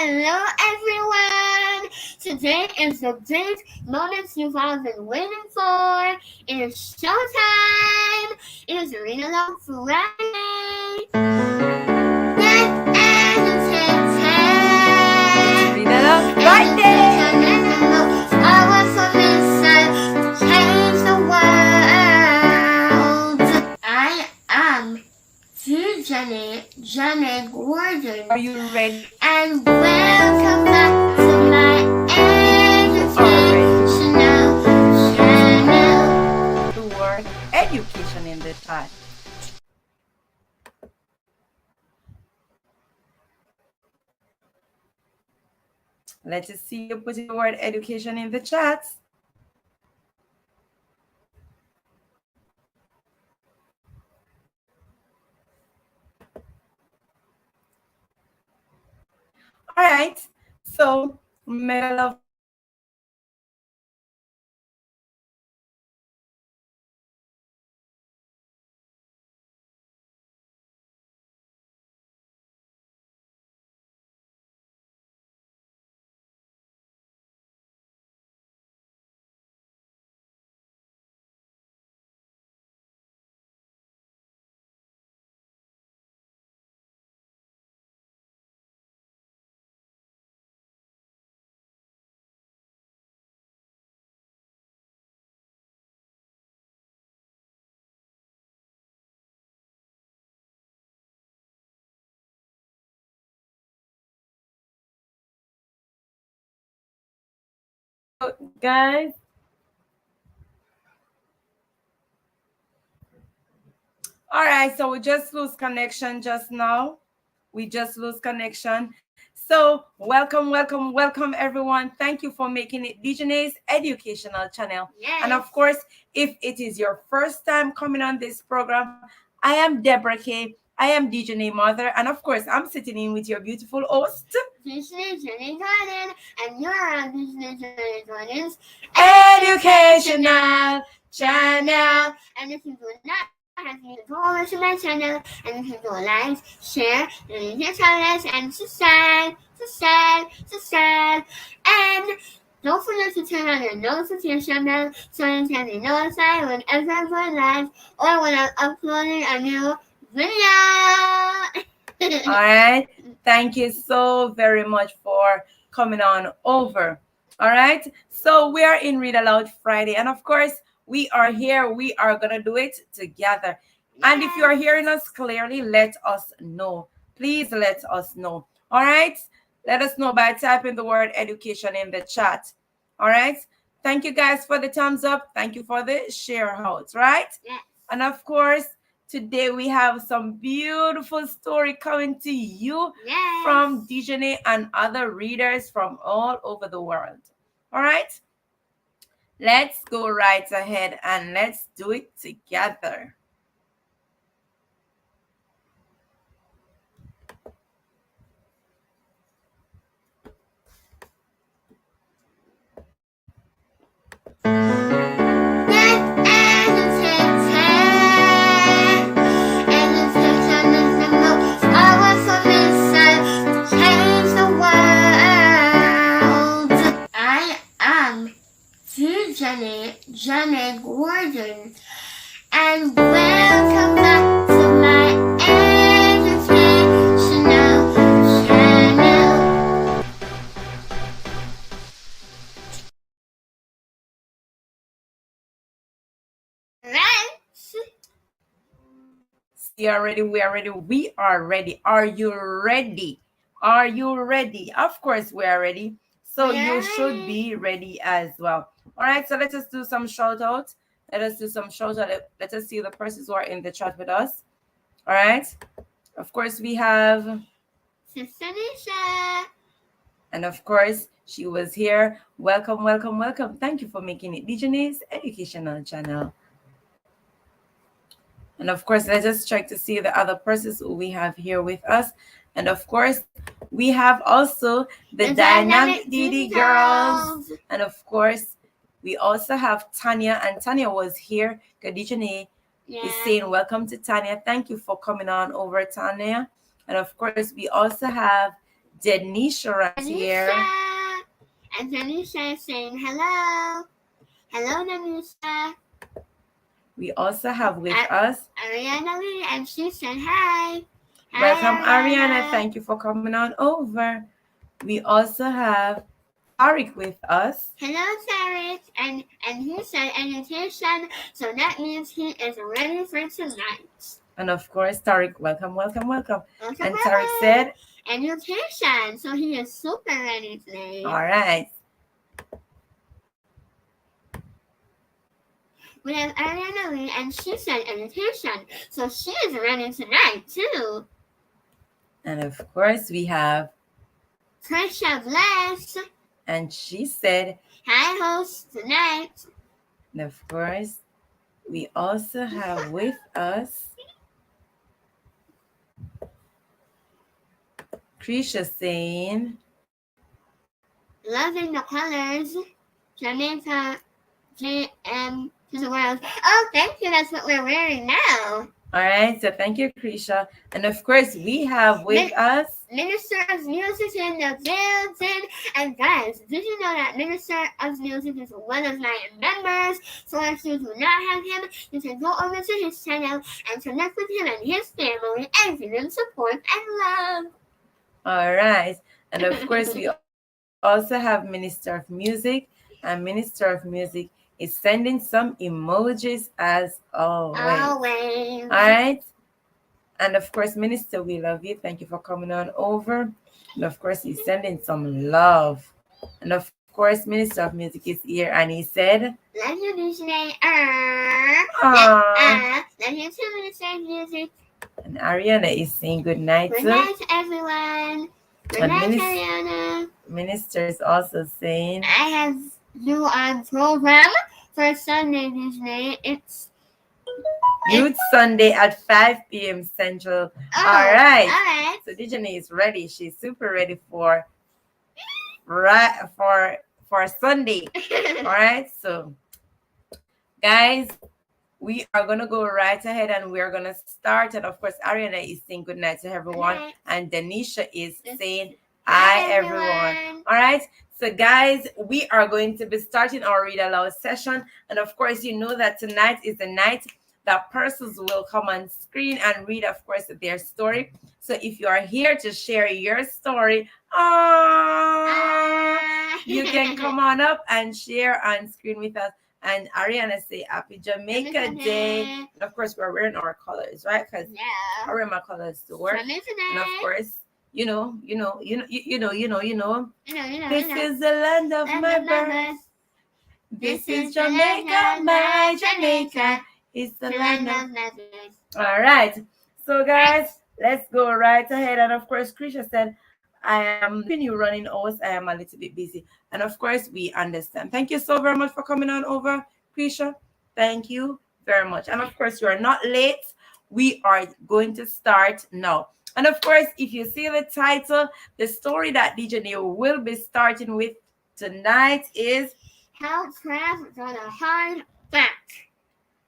Hello everyone! Today is the big moment you've all been waiting for. It is showtime! It is Read Aloud Friday! Read Aloud Friday! I want for mission to change the world. I am Dijonae Jaynae. Are you ready? And welcome back to my educational channel. The word education in the chat. Let's see you putting the word education in the chat. All right, so Mega Love guys. All right, so we just lose connection just now. We just lose connection. So welcome everyone. Thank you for making it Dijonae's educational channel. Yes. And of course, if it is your first time coming on this program, I am Deborah K. I am Dijonae mother, and of course, I'm sitting in with your beautiful host, Dijonae Jaynae, and you're on Dijonae Jaynae's educational channel. And if you do not have you go over to my channel and you can go like, share, leave your comments, and subscribe. And don't forget to turn on your notification bell so you can be notified whenever I go live or when I'm uploading a new video. All right. Thank you so very much for coming on over. All right. So we are in Read Aloud Friday. And of course, we are here. We are going to do it together. And if you are hearing us clearly, let us know. Please let us know. All right. Let us know by typing the word education in the chat. All right. Thank you guys for the thumbs up. Thank you for the share out. Right. Yes. And of course, today we have some beautiful story coming to you from Dijonae and other readers from all over the world. All right. Let's go right ahead and let's do it together. Dijonae Jaynae Gordon, and welcome back to my educational channel. Right? We are ready. We are ready. We are ready. Are you ready? Are you ready? Of course, we are ready. So you should be ready as well. All right. So let us do some shout out. Let us do some shout out. Let us see the persons who are in the chat with us. All right. Of course, we have Sister Nisha. And of course, she was here. Welcome. Thank you for making it Dijonae's educational channel. And of course, let's just check to see the other persons who we have here with us. And of course, we have also the Dynamic DD girls. And of course, we also have Tanya. And Tanya was here. Dijonae is saying welcome to Tanya. Thank you for coming on over, Tanya. And of course, we also have Denisha right here. And Denisha is saying hello. Hello, Denisha. We also have with us Ariana Lee, and she said hi. Welcome, Ariana. Thank you for coming on over. We also have Tariq with us. Hello, Tariq. And he said education, so that means he is ready for tonight. And of course, Tariq, welcome. And Tariq said education, so he is super ready today. All right. We have Ariana Lee, and she said education, so she is ready tonight too. And of course, we have Trisha Bless, and she said hi, host tonight. And of course, we also have with us Krisha saying loving the colors, Jamaica JM to the world. Oh, thank you. That's what we're wearing now. All right, so thank you, Krisha. And of course, we have with us Minister of Music in the building. And guys, did you know that Minister of Music is one of my members? So if you do not have him, you can go over to his channel and connect with him and his family and give him support and love. All right. And of course, we also have Minister of Music. And Minister of Music is sending some emojis as always. All right. And of course, Minister, we love you. Thank you for coming on over. And of course, he's sending some love. And of course, Minister of Music is here, and he said, love you, Dijonae. Love you too, Minister of Music. And Ariana is saying good night. Good night, everyone. Good night, Ariana. Minister is also saying, I have you on program for Sunday, Dijonae. It's Youth Sunday at 5 p.m. Central. All right. So Dijonae is ready. She's super ready for Sunday. All right. So, guys, we are gonna go right ahead and we're gonna start. And of course, Ariana is saying good night to everyone, and Denisha is saying hi, everyone. All right. So, guys, we are going to be starting our read aloud session, and of course, you know that tonight is the night that persons will come on screen and read, of course, their story. So if you are here to share your story, you can come on up and share on screen with us. And Ariana say happy Jamaica Day. And of course, we're wearing our colors, right? Because I wear my colors to work. And of course, you know. This is the land of my birth. This is Jamaica, my Jamaica. It's the land of magic. All right. So, guys, let's go right ahead. And of course, Krisha said, I am keeping you running hours. I am a little bit busy. And of course, we understand. Thank you so very much for coming on over, Krisha. Thank you very much. And of course, you are not late. We are going to start now. And of course, if you see the title, the story that Dijonae will be starting with tonight is How Crab Got a Hard Back.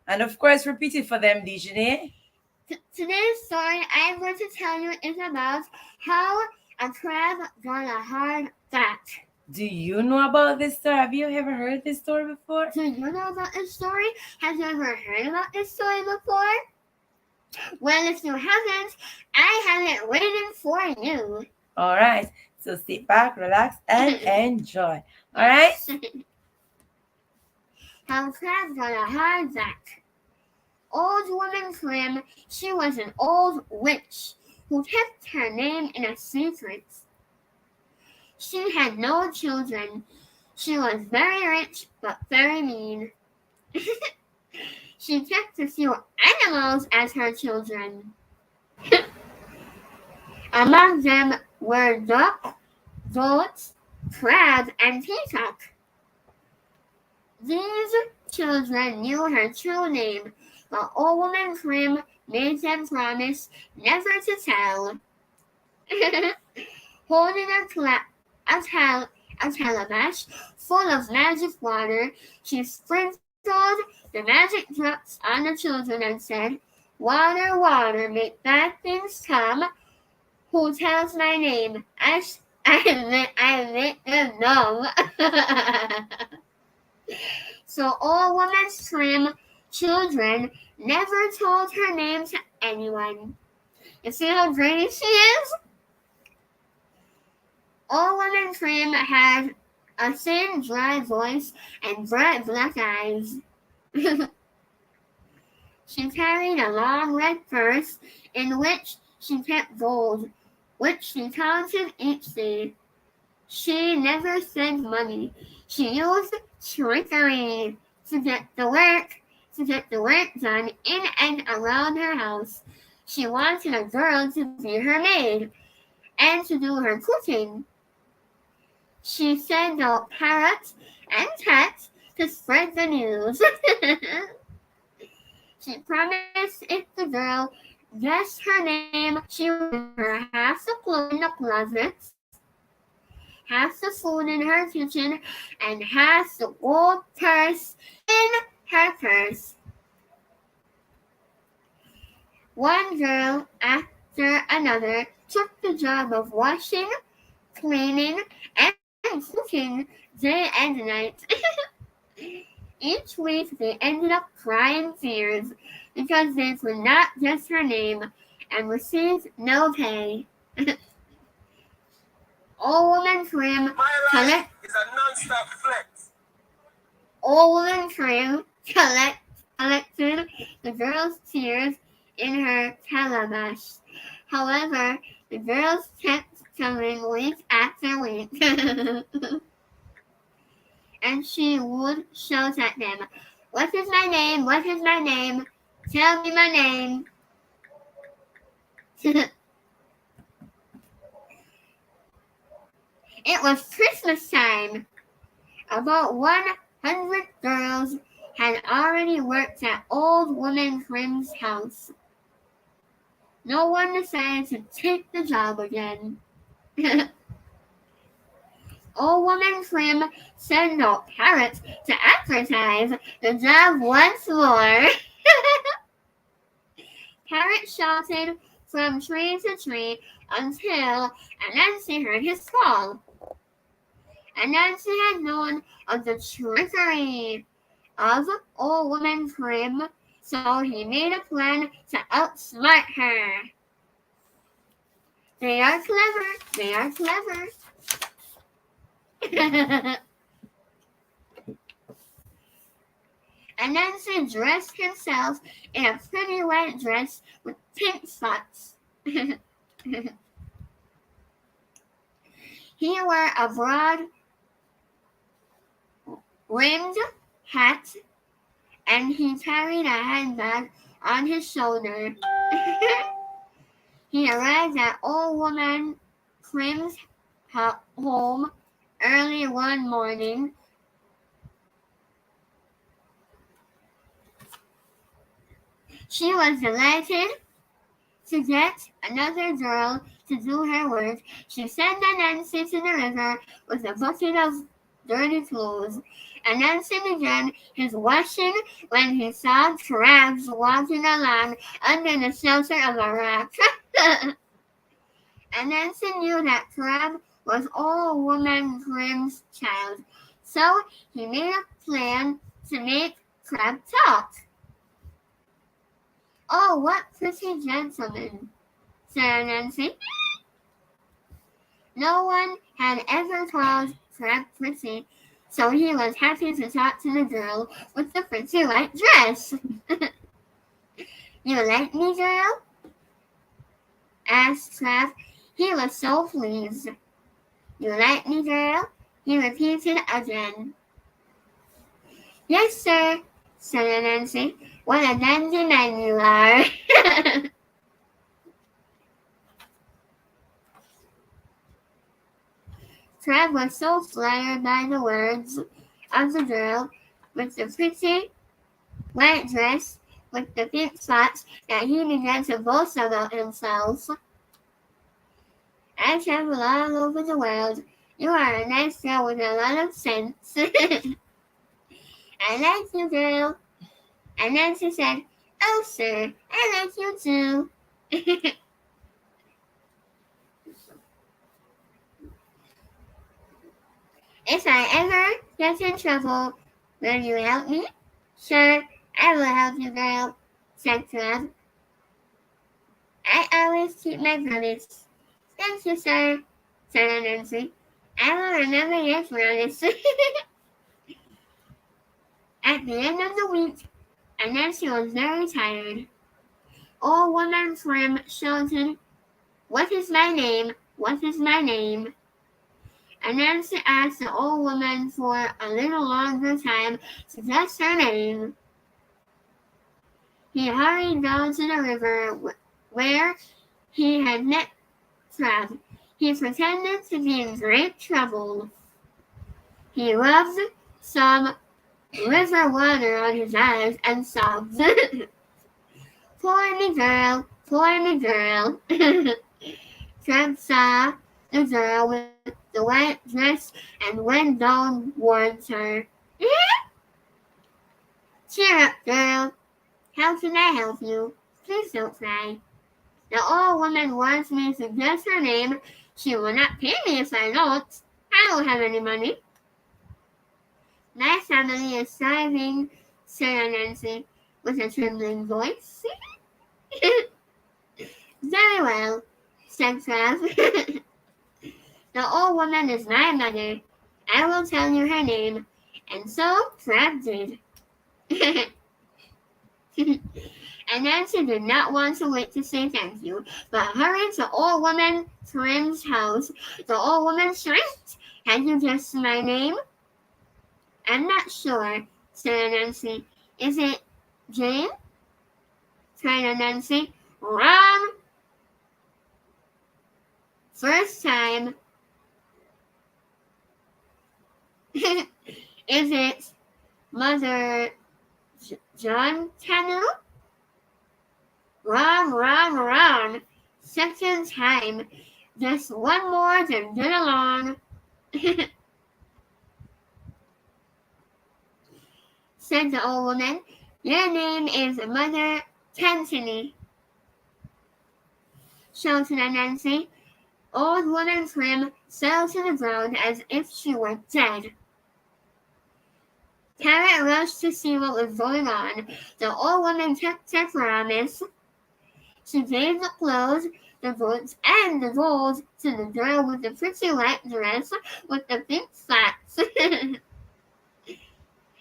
And of course, repeat it for them, Dijonae. Today's story I'm going to tell you is about how a crab got a hard back. Do you know about this story? Have you ever heard this story before? Do you know about this story? Have you ever heard about this story before? Well, if you haven't, I have it waiting for you. All right. So sit back, relax, and enjoy. All right? How crab got a hard back. Old woman Prim, she was an old witch who kept her name in a secret. She had no children. She was very rich but very mean. She kept a few animals as her children. Among them were duck, goats, crab, and peacock. These children knew her true name, but old woman Prim made them promise never to tell. Holding a calabash full of magic water, she sprinkled the magic drops on the children and said, Water, water, make bad things come. Who tells my name? I I make them know. So all women's trim children never told her name to anyone. You see how greedy she is? All women trim had a thin, dry voice and bright black eyes. She carried a long red purse in which she kept gold, which she counted each day. She never spent money. She used trickery to get the work done in and around her house. She wanted a girl to be her maid and to do her cooking. She sent out parrots and cats to spread the news. She promised if the girl guessed her name, she would give her half the clothes in the closet, half the food in her kitchen, and half the gold purse in her purse. One girl after another took the job of washing, cleaning, and cooking day and night. Each week they ended up crying tears because they could not guess her name and received no pay. All women trim collect is a non-stop flex. All women trim collected the girl's tears in her calabash. However, the girls kept coming week after week. And she would shout at them, "What is my name? What is my name? Tell me my name." It was Christmas time. About 100 girls had already worked at Old Woman Trim's house. No one decided to take the job again. Old Woman Trim sent out parrots to advertise the job once more. Parrot shouted from tree to tree until Anansi heard his call. Anansi had known of the trickery of Old Woman Trim, so he made a plan to outsmart her. They are clever. They are clever. Anansi dressed himself in a pretty white dress with pink spots. He wore a broad-rimmed hat, and he carried a handbag on his shoulder. He arrived at Old Woman Trim's home early one morning. She was delighted to get another girl to do her work. She sent Anansi to the river with a bucket of dirty clothes. Anansi began his washing when he saw crabs walking along under the shelter of a rock. Anansi knew that Crab was Old Woman Trim's child, so he made a plan to make Crab talk. "Oh, what pretty gentlemen," said Anansi. No one had ever called Crab pretty, so he was happy to talk to the girl with the pretty white dress. "You like me, girl?" asked Crab. He was so pleased. "You like me, girl?" he repeated again. "Yes, sir," said Anansi. "What a dandy man you are." Crab was so flattered by the words of the girl with the pretty white dress with the pink spots that he began to boast about himself. "I travel all over the world. You are a nice girl with a lot of sense." "I like you, girl." And Nancy said, "Oh, sir, I like you too." If I ever get in trouble, will you help me? Sure, I will help you, girl, said Crab. I always keep my promise. Thank you, sir, said Nancy. I will remember your promise. At the end of the week, Nancy was very tired. Old woman Slim shouted, "What is my name? What is my name?" And Nancy asked the old woman for a little longer time to guess her name. He hurried down to the river where he had met Crab. He pretended to be in great trouble. He rubbed some river water on his eyes and sobbed. Poor me girl, poor me girl. Crab saw the girl with the white dress and went down towards her. Cheer up, girl. How can I help you? Please don't cry. The old woman wants me to guess her name. She will not pay me if I don't. I don't have any money. My family is starving, said Nancy with a trembling voice. Very well, said Crab. The old woman is my mother. I will tell you her name. And so Crab did. And Nancy did not want to wait to say thank you, but hurried to old woman Trim's house. The old woman shrieked, "Can you guess my name?" I'm not sure, said Nancy. Is it Jane? Cried Nancy. Wrong! First time. Is it Mother John Canoe? Wrong. Second time. Just one more to get along. Said the old woman. Your name is Mother Tantany. Shouted Nancy. Old woman Trim fell to the ground as if she were dead. Carrot rushed to see what was going on. The old woman kept her promise. She gave the clothes, the boots, and the gold to the girl with the pretty white dress with the pink spots.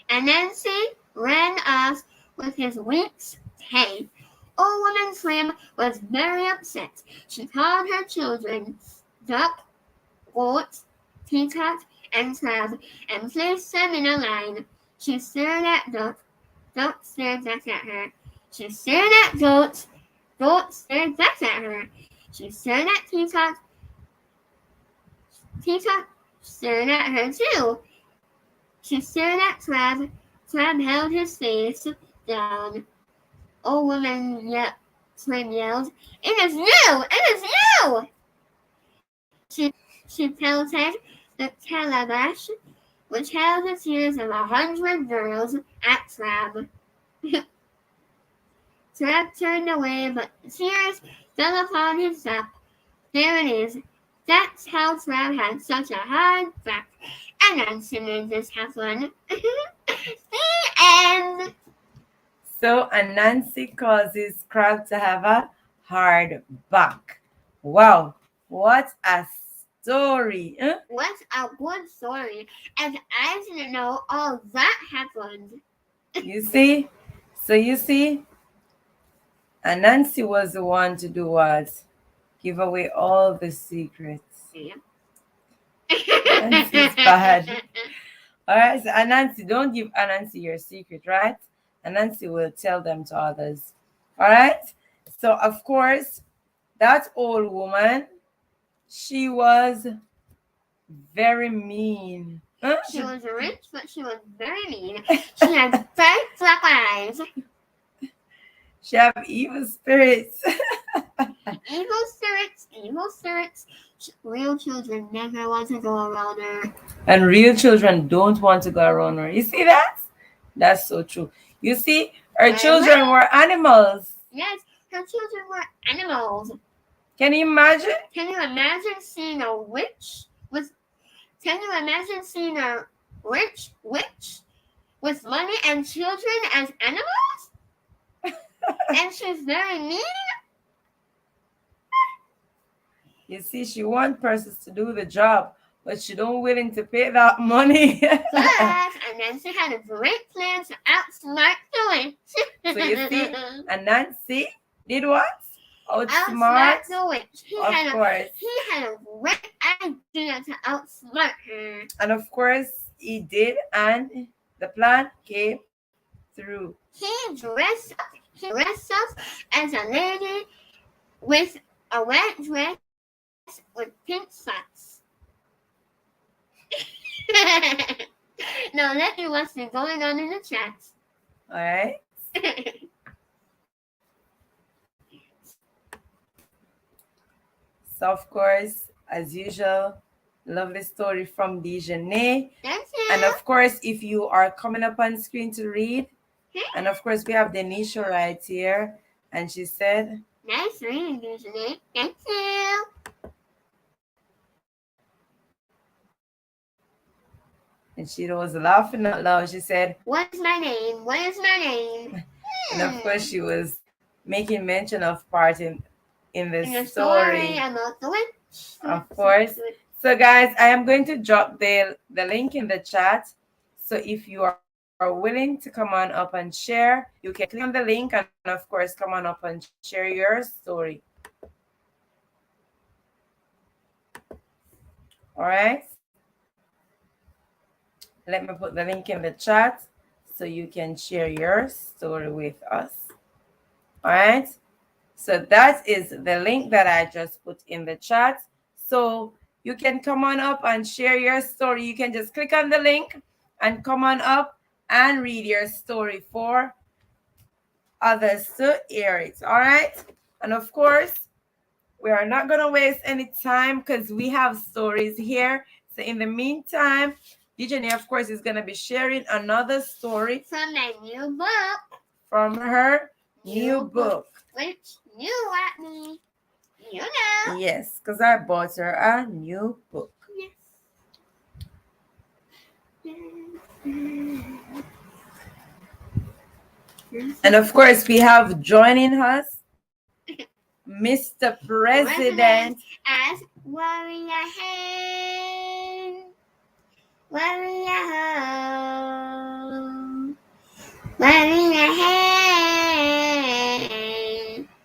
And Nancy ran off with his week's pay. Old woman Slim was very upset. She called her children, Duck, Goat, Peacock, and Crab, and placed them in a line. She stared at Duck. Duck stared back at her. She stared at Goat. Goat stared back at her. She stared at Peacock. Peacock stared at her too. She stared at Crab. Crab held his face down. Old woman Slim yelled, "It is you! It is you!" She pelted the calabash, which held the tears of 100 girls, at Crab. Crab turned away, but the tears fell upon his lap. There it is. That's how Crab had such a hard back. And Nancy made this happen. The end. So Nancy causes Crab to have a hard back. Wow, what a story. Huh? What a good story. And I didn't know all that happened. You see? So you see? And Nancy was the one to do what? Give away all the secrets. Yeah. Nancy's bad. All right, so Nancy, don't give Nancy your secret, right? And Nancy will tell them to others. All right? So, of course, that old woman, she was very mean. Huh? She was rich, but she was very mean. She had bright black eyes. She have evil spirits. Evil spirits. Real children never want to go around her. And real children don't want to go around her. You see that? That's so true. You see, her children were animals. Yes, her children were animals. Can you imagine? Can you imagine seeing a witch with Can you imagine seeing a rich witch with money and children as animals? And she's very mean? You see, she wants persons to do the job, but she don't willing to pay that money. But Nancy had a great plan to outsmart the witch. So you see, and Nancy did what? Outsmart Outsmart. the witch. Of course. He had a great idea to outsmart her. And of course, he did, and the plan came through. He dressed up as a lady with a white dress with pink spots. Now let me what's been going on in the chat. All right. So of course, as usual, lovely story from Dijonae. That's it. And of course, if you are coming up on screen to read, and of course we have Denisha right here, and she said, Nice reading, Dijonae. Thank you. and she was laughing out loud. She said, What is my name? What is my name? and of course she was making mention of part in the In the story. about the witch. Of course. So guys, I am going to drop the link in the chat. So if you are willing to come on up and share, you can click on the link and of course come on up and share your story. All right. Let me put the link in the chat so you can share your story with us. All right. So that is the link that I just put in the chat. So you can come on up and share your story. You can just click on the link and come on up and read your story for others to hear it. All right. And of course, we are not going to waste any time because we have stories here. So in the meantime, Dijonae, of course, is going to be sharing another story from my new book. From her new book. Which you at me. You know. Yes, because I bought her a new book. Yes. And of course, we have joining us Mr. President as Warrior Hen. Warrior Ho. Warrior Hen.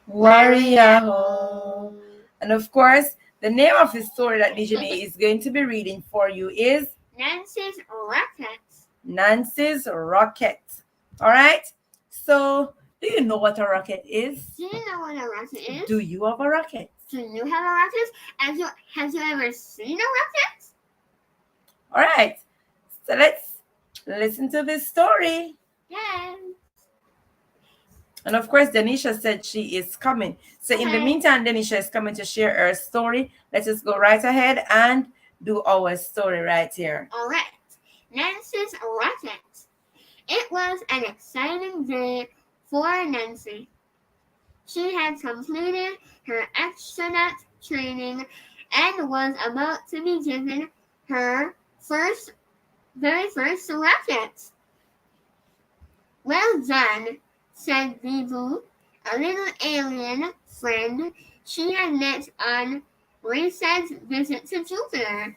Warrior Ho. And of course, the name of the story that Dijonae is going to be reading for you is Nancy's Rocket. Nancy's Rocket. All right. So, do you know what a rocket is? Do you know what a rocket is? Do you have a rocket? Do you have a rocket? Have you ever seen a rocket? All right. So let's listen to this story. Yes. And of course, Denisha said she is coming. So in the meantime, Denisha is coming to share her story. Let's just go right ahead and do our story right here. All right. Nancy's Rocket. It was an exciting day for Nancy. She had completed her astronaut training and was about to be given her very first rocket. Well done, said Bibu, a little alien friend she had met on Reese's visit to Jupiter.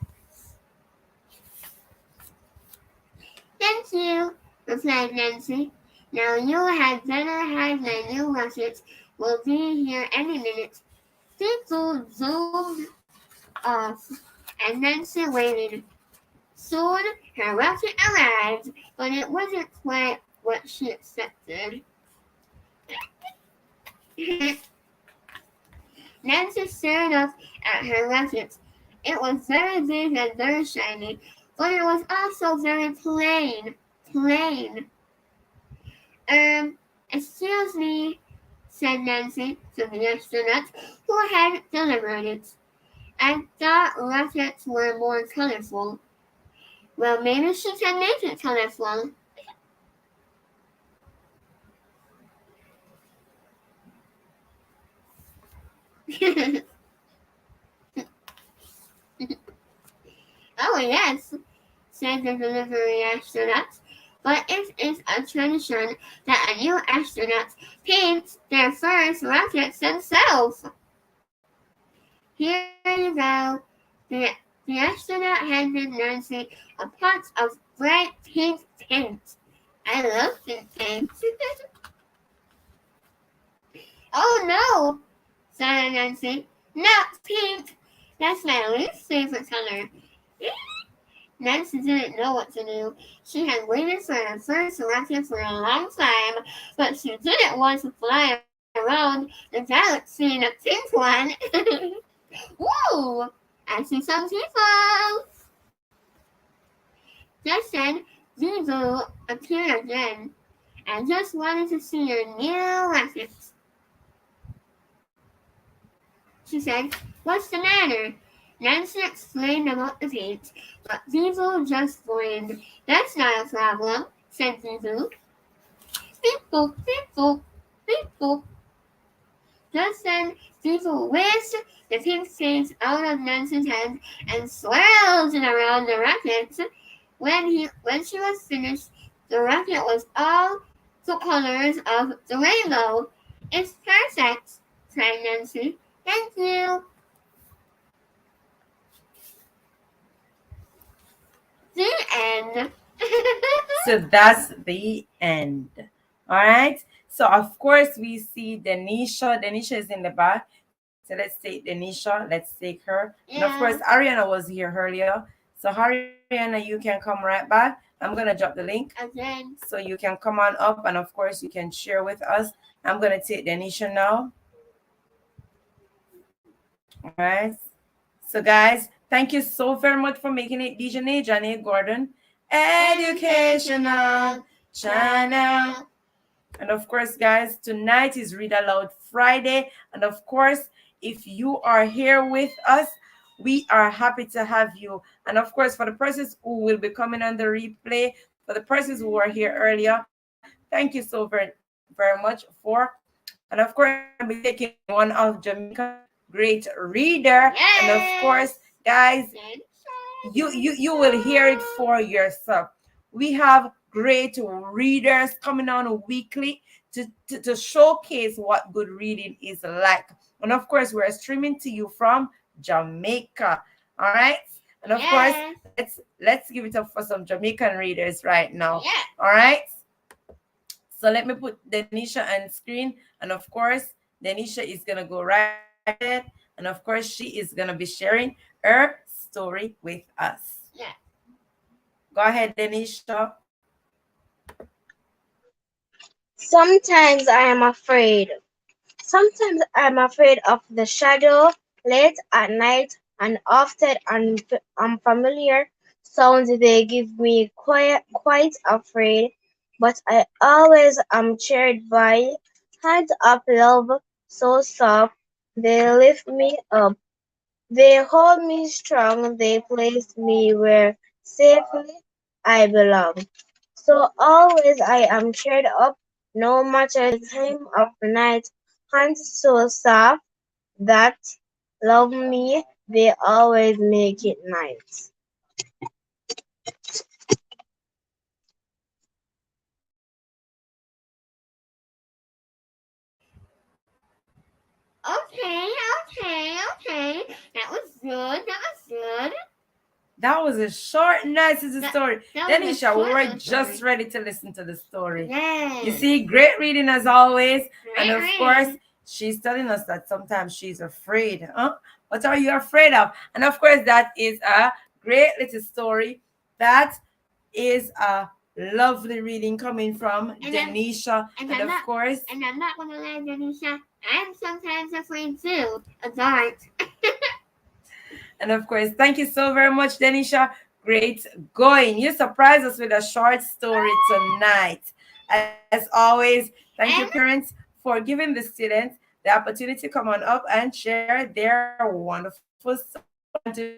Thank you, replied Nancy. Now you had better hide my new rocket. We'll be here any minute. People zoomed off, and Nancy waited. Soon her rocket arrived, but it wasn't quite what she expected. Nancy stared up at her rocket. It was very big and very shiny, but it was also very plain. Excuse me, said Nancy to the astronaut who had delivered it. I thought rockets were more colorful. Well, maybe she can make it colorful. Oh, yes, said the delivery astronaut. But it is a tradition that a new astronaut paints their first rockets themselves. Here you go. The, the astronaut handed Nancy a pot of bright pink paint. I love pink paint. Oh no, sighed Nancy. Not pink. That's my least favorite color. Nancy didn't know what to do. She had waited for her first rocket for a long time, but she didn't want to fly around the galaxy in a pink one. Woo! I see some people! Just then, Zizu appeared again. I just wanted to see your new rocket. She said, what's the matter? Nancy explained about the paint, but Zizu just grinned. That's not a problem, said Zizu. Beep boop, beep boop, beep boop. Just then, Zizu whisked the pink paint out of Nancy's hand and swirled it around the rocket. When she was finished, the rocket was all the colors of the rainbow. It's perfect, cried Nancy. Thank you. The end. So that's the end. All right. So of course we see Denisha. Denisha is in the back. So let's take Denisha. Let's take her. And of course Yeah. Ariana was here earlier. So Ariana, you can come right back. I'm gonna drop the link Again. so you can come on up, and of course you can share with us. I'm gonna take Denisha now. All right. So guys, thank you so very much for making it Dijonae Jaynae Gordon Educational Channel. And of course, guys, tonight is Read Aloud Friday. And of course, if you are here with us, we are happy to have you. And of course, for the persons who will be coming on the replay, for the persons who were here earlier, thank you so very much for. And of course, I'm going to be taking one of Jamaica's great reader. Yes. And of course, guys, you will hear it for yourself. We have great readers coming on weekly to showcase what good reading is like. And of course, we're streaming to you from Jamaica. All right. And of course, let's give it up for some Jamaican readers right now. Yeah. All right. So let me put Denisha on screen. And of course, Denisha is gonna go right ahead. And of course, she is gonna be sharing her story with us. Yeah. Go ahead, Denisha. Sometimes I am afraid. Sometimes I am afraid of the shadow late at night and often unfamiliar sounds they give me quite afraid, but I always am cheered by hands of love so soft they lift me up. They hold me strong, they place me where safely I belong. So always I am cheered up, no matter the time of night. Hands so soft that love me, they always make it nice. Okay. That was good. That was a short, nice story. That was a Denisha, we short were little just story. ready to listen to the story. Yes. You see, great reading as always. And Great of reading. course, she's telling us that sometimes she's afraid. Huh? What are you afraid of? And of course, that is a great little story. That is a lovely reading coming from Denisha. And of course, And I'm not gonna lie, Denisha, I'm sometimes afraid too. A dart. and of course, thank you so very much, Denisha. Great going. You surprised us with a short story tonight. As always, thank you, parents, for giving the students the opportunity to come on up and share their wonderful story. And to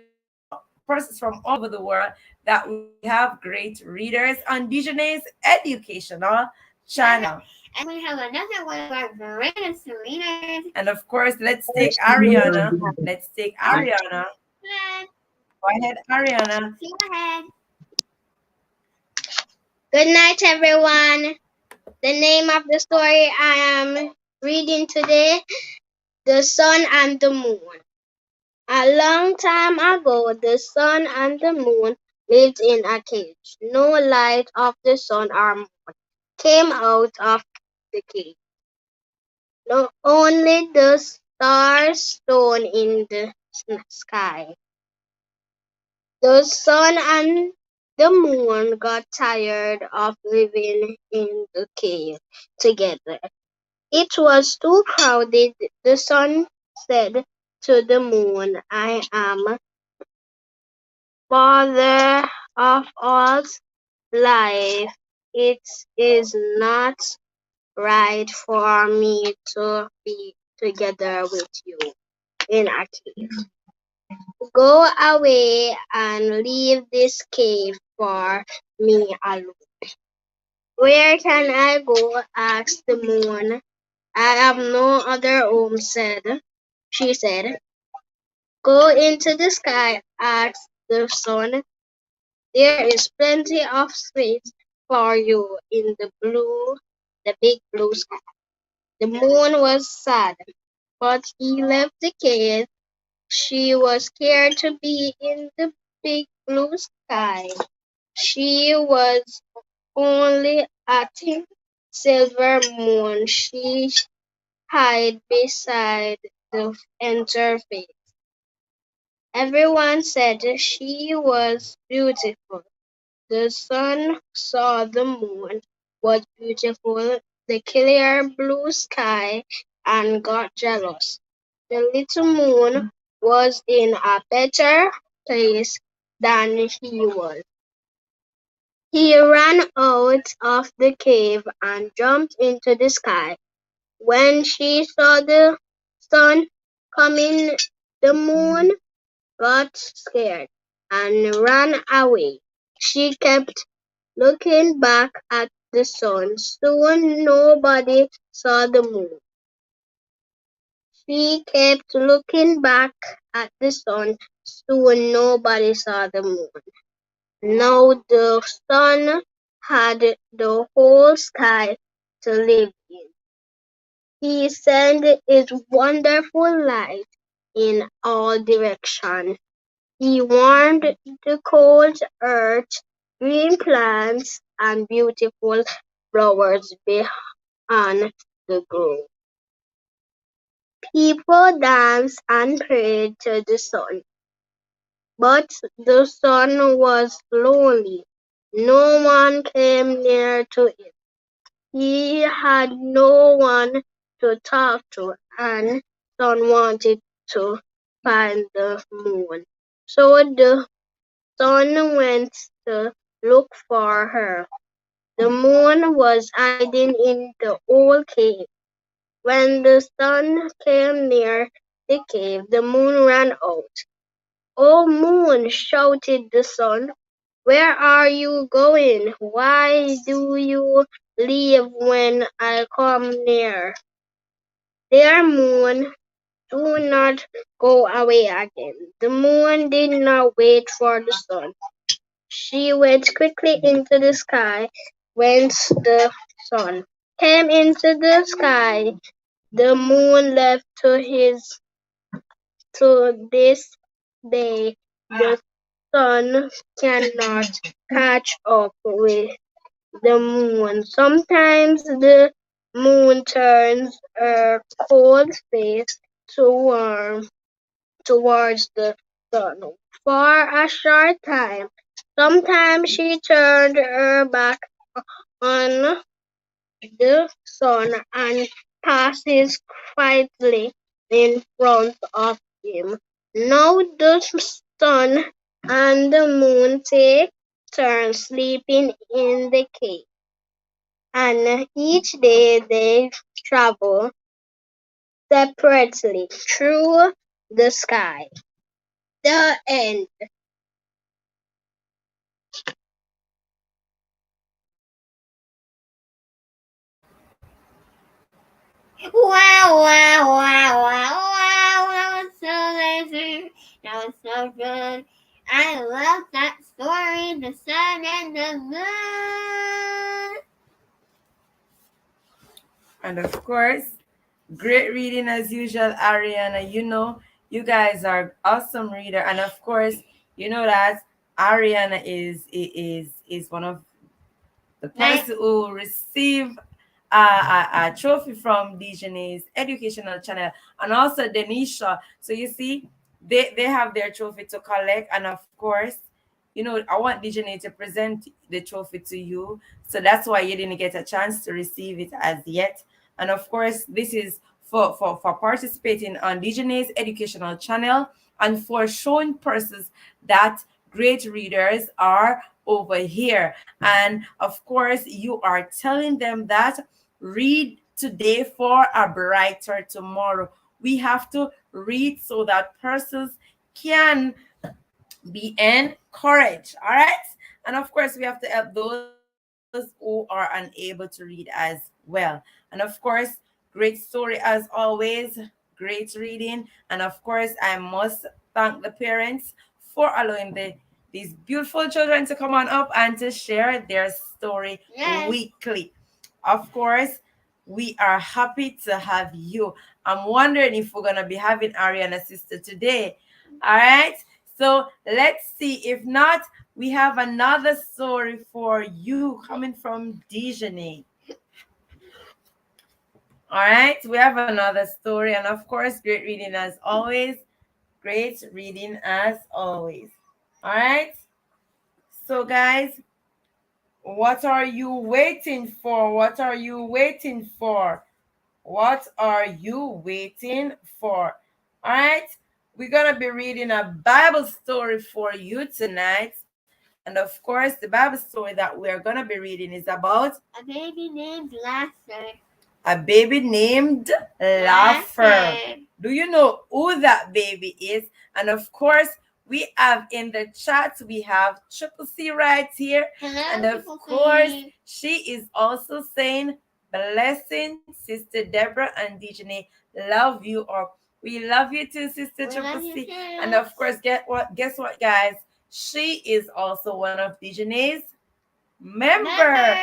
persons from all over the world that we have great readers on Dijonae's educational channel. And we have another one of our greatest readers. And of course, let's take Ariana. Let's take Ariana. Go ahead, Ariana. Go ahead. Good night, everyone. The name of the story I am reading today, The Sun and the Moon. A long time ago, the sun and the moon lived in a cage. No light of the sun or moon came out of the cage. No, only the stars shone in the sky. The sun and the moon got tired of living in the cave together. It was too crowded. The sun said to the moon, I am father of all life. It is not right for me to be together with you in a cave. Go away and leave this cave for me alone. Where can I go? Asked the moon. I have no other home, she said. Go into the sky, asked the sun. There is plenty of space for you in the big blue sky. The moon was sad, but he left the cave. She was scared to be in the big blue sky. She was only a thin silver moon. She hid beside the interface. Everyone said she was beautiful. The sun saw the moon was beautiful, the clear blue sky, and got jealous. The little moon was in a better place than he was. He ran out of the cave and jumped into the sky. When she saw the sun coming, the moon got scared and ran away. She kept looking back at the sun. Soon nobody saw the moon. She kept looking back at the sun. Soon nobody saw the moon. Now the sun had the whole sky to live in. He sent his wonderful light in all directions. He warmed the cold earth, green plants, and beautiful flowers beyond the grove. People danced and prayed to the sun, but the sun was lonely. No one came near to it. He had no one to talk to, and sun wanted to find the moon. So the sun went to look for her. The moon was hiding in the old cave. When the sun came near the cave, the moon ran out. "Oh, moon!" shouted the sun. "Where are you going? Why do you leave when I come near?" "Dear moon, do not go away again." The moon did not wait for the sun. She went quickly into the sky. When the sun came into the sky, the moon left to this day. The sun cannot catch up with the moon. Sometimes the moon turns her cold face to warm towards the sun for a short time. Sometimes she turned her back on the sun and passes quietly in front of him. Now the sun and the moon take turns sleeping in the cave, and each day they travel separately through the sky. The end. Wow, wow, wow, wow, wow. That was so amazing. That was so good. I love that story, The Sun and the Moon. And of course, great reading as usual, Ariana. You know, you guys are awesome reader, and of course, you know that Ariana is one of the person who will receive a trophy from Dijonae's educational channel, and also Denisha. So you see, they have their trophy to collect, and of course, you know, I want Dijonae to present the trophy to you. So that's why you didn't get a chance to receive it as yet. And of course, this is for participating on Dijonae's educational channel and for showing persons that great readers are over here. And of course, you are telling them that read today for a brighter tomorrow. We have to read so that persons can be encouraged. All right. And of course, we have to help those who are unable to read as well. And of course, great story as always, great reading. And of course, I must thank the parents for allowing these beautiful children to come on up and to share their story weekly. Of course, we are happy to have you. I'm wondering if we're gonna be having Ariana's sister today. All right. So let's see. If not, we have another story for you coming from Dijonae. All right. We have another story. And of course, great reading as always. Great reading as always. All right. So, guys, what are you waiting for? What are you waiting for? What are you waiting for? All right. We're going to be reading a Bible story for you tonight. And of course, the Bible story that we're going to be reading is about a baby named Laughter. A baby named Laughter. Do you know who that baby is? And of course, we have in the chat, we have Triple C right here. Hello, and of course, she is also saying, blessing, Sister Deborah and Dijonae. Love you all. We love you too, Sister Triple C. And of course, guess what, guys? She is also one of Dijonae's members.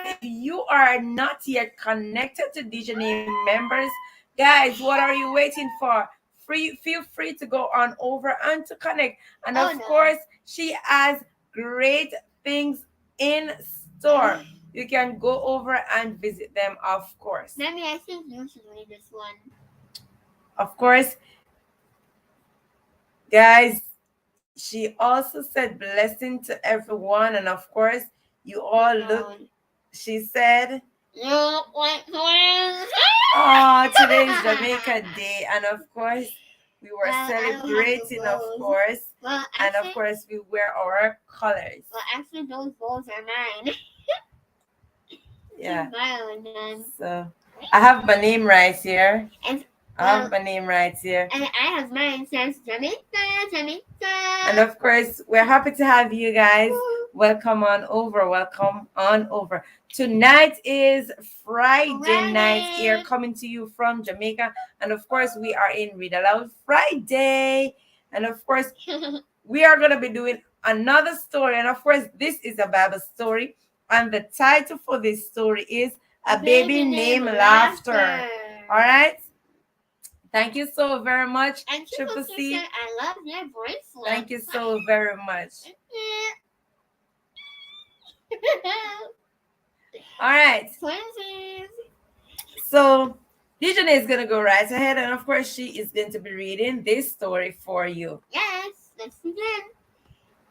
If you are not yet connected to Dijonae members, guys, what are you waiting for? Feel free to go on over and to connect. And of course, she has great things in store. You can go over and visit them, of course. Maybe I think you should read this one. Of course, guys, she also said blessing to everyone. And of course, you all look, she said, you look like twins. Oh, today is Jamaica Day. And of course, we were celebrating, of course. Well, and of course, we wear our colors. Well, actually, those bows are mine. Yeah. So, I have my name right here. I have my name right here. And I have mine, says Jamaica. And of course, we're happy to have you guys. Welcome on over. Welcome on over. Tonight is Friday night here, coming to you from Jamaica. And of course, we are in Read Aloud Friday. And of course, we are going to be doing another story. And of course, this is a Bible story. And the title for this story is A Baby Named Laughter. All right. Thank you so very much, and Triple C. I love your bracelet. Thank you so very much. All right. Twinsies. So, Dijonae is going to go right ahead. And of course, she is going to be reading this story for you. Yes, let's begin.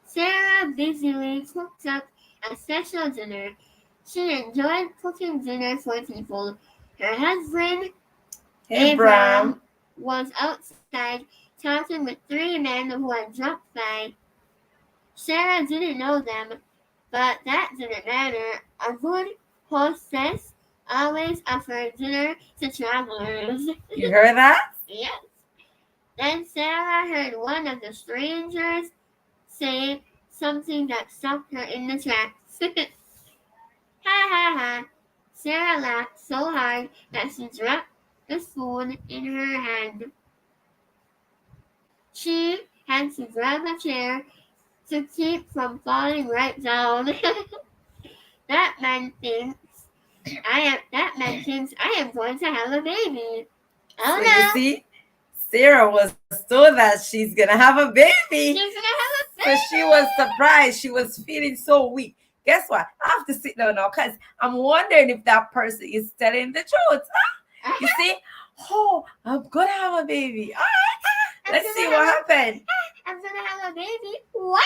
Sarah busily cooked up a special dinner. She enjoyed cooking dinner for people. Her husband, Abraham, was outside talking with 3 men who had dropped by. Sarah didn't know them, but that didn't matter. A good hostess always offered dinner to travelers. You heard that? Yes. Then Sarah heard one of the strangers say something that stopped her in the tracks. Ha ha ha. Sarah laughed so hard that she dropped the spoon in her hand. She had to grab a chair to keep from falling right down. That man thinks I am going to have a baby. Oh So no. you see, Sarah was told that she's gonna have a baby. She's gonna have a So she was surprised. She was feeling so weak. Guess what? I have to sit down now because I'm wondering if that person is telling the truth. baby. You see? Oh, I'm gonna have a baby. All right. Let's see what happened. I'm gonna have a baby. What?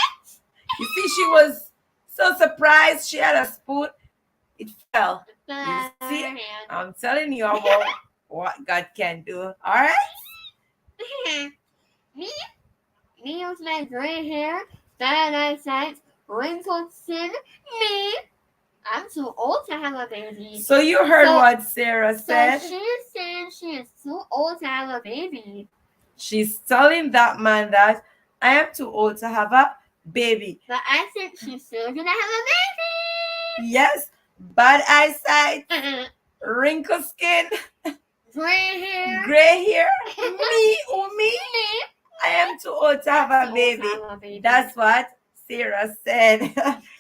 You see, she was so surprised. She had a spoon. It fell. You see? I'm telling you about what God can do. All right? me? Me with my gray hair, bad eyesight, wrinkled skin. Me? I'm too old to have a baby. So you heard So- what Sarah So said. she is saying she is too old to have a baby. She's telling that man that I am too old to have a baby. But I think she's still gonna have Yes, bad eyesight, a baby. wrinkled skin, Gray hair. gray hair. Me, oh me, I am too old to have a baby. That's what Sarah said.